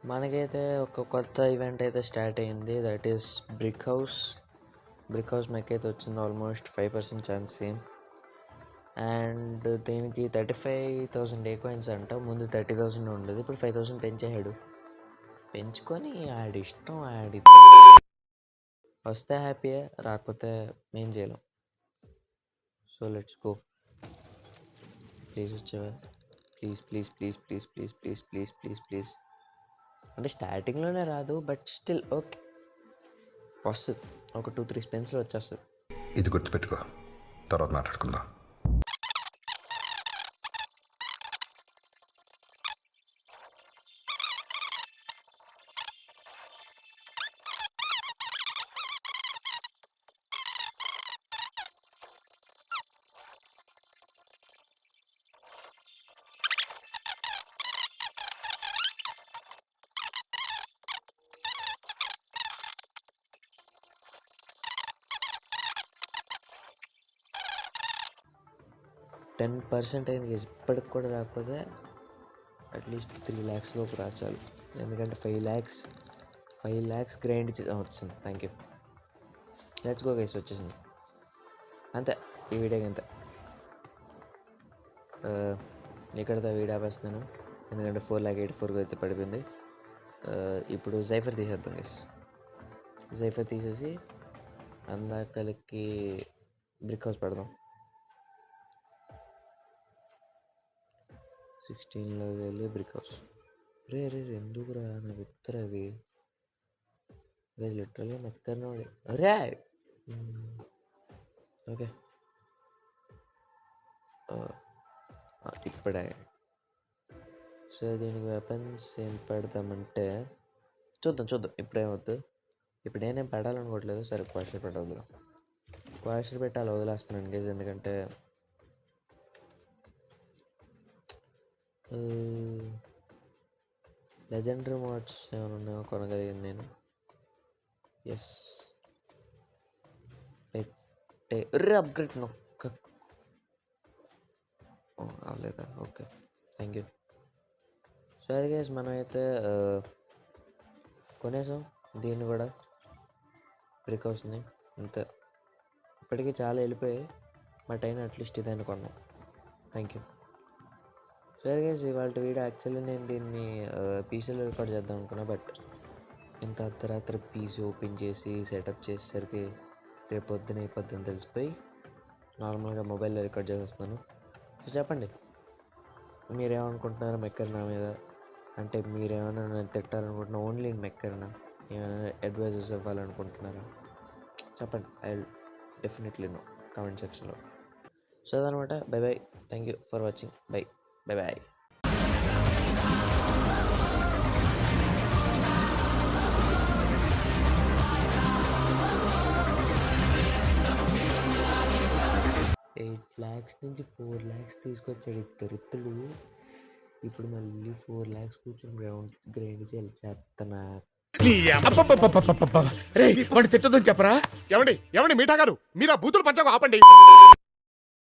మనకైతే ఒక కొత్త ఈవెంట్ అయితే స్టార్ట్ అయింది. That is brick house. Brick house మెక్ వచ్చింది. Almost 5% chance same. అండ్ దీనికి 35,000 ఏ కాయిన్స్ అంట. ముందు 30,000 ఉండేది, ఇప్పుడు 5,000 పెంచాడు. పెంచుకొని ఆడి ఇష్టం, ఆడి వస్తే హ్యాపీయే, రాకపోతే మేం చేయలేం. So let's go. ప్లీజ్ వచ్చేవా, please please please please please please please please please. అంటే స్టార్టింగ్లోనే రాదు, బట్ స్టిల్ ఓకే, వస్తుంది. ఒక 2-3 స్పెన్స్లో వచ్చేస్తుంది. ఇది గుర్తుపెట్టుకో, తర్వాత మాట్లాడుకుందాం. %10 అయింది. ఇప్పటికి కూడా రాకపోతే అట్లీస్ట్ 3 lakhs లోపు రాచాలి. ఎందుకంటే 5 lakhs గ్రైండ్ వచ్చింది. Thank you. Let's go guys, వచ్చేసింది. అంతే, ఈ వీడియోకి అంతే. ఇక్కడతో వీడియో ఆపేస్తున్నాను, ఎందుకంటే 4,84,000 అయితే పడిపోయింది. ఇప్పుడు జైఫర్ తీసేద్దాం గైస్. జైఫర్ తీసేసి అందాకలకి బ్రిక్ హౌస్ పెడదాం. 16లో వెళ్ళి బ్రిక్ హౌస్. రే ఎందుకురా నాకు ఇద్దరు అవి లిటరల్గా మెక్కను. రే ఓకే, ఇప్పుడే. సో దీనికి వెపన్స్ ఏం పెడదామంటే చూద్దాం. ఇప్పుడేమవుద్దు. ఇప్పుడు నేనేం పెట్టాలనుకోవట్లేదు. సరే క్వాషర్ పెట్టవద్దు. క్వాషర్ పెట్టాలి, వదిలేస్తున్నాను గేజ్. ఎందుకంటే లెజెండరీ మోడ్స్ ఏమైనా ఉన్నాయో కొనగలిగాను నేను. ఎస్, పెట్టే అప్గ్రేడ్ నొక్క అవలేదా? Okay, thank you. సరే గైస్, మనమైతే కొనేసాం దీన్ని కూడా, బ్రిక్ హౌస్ని. అంతే, ఇప్పటికీ చాలా వెళ్ళిపోయాయి, బట్ అయినా అట్లీస్ట్ ఇదైనా కొన్నాం. Thank you. సరే గైస్, ఇవాళ వీడియో యాక్చువల్లీ నేను దీన్ని పీసీలో రికార్డ్ చేద్దాం అనుకున్నా, బట్ ఇంత అర్ధరాత్రి పీసీ ఓపెన్ చేసి సెటప్ చేసేసరికి రేపు పొద్దున అయిపోద్దని తెలిసిపోయి నార్మల్గా మొబైల్లో రికార్డ్ చేసేస్తున్నాను. సో చెప్పండి, మీరేమనుకుంటున్నారో మెక్కర్ నా మీద. అంటే మీరేమైనా నేను తిట్టాలనుకుంటున్నా ఓన్లీ మెక్కర్నా, ఏమైనా అడ్వైజెస్ ఇవ్వాలనుకుంటున్నారా చెప్పండి. I will definitely know comment సెక్షన్లో. సో అదనమాట. Bye bye, thank you for watching. Bye bye. $8 lakhs నుంచి 4 lakhs తీసుకొచ్చాడు దరిద్రుడు. ఇప్పుడు మళ్ళీ 4 lakhs కూర్చొని గ్రైండ్ చేయాలి. చేత్తనా తిట్టదని చెప్పరా? ఏమండి మీఠా గారు, మీరు ఆ బూతులు పంచకు ఆపండి.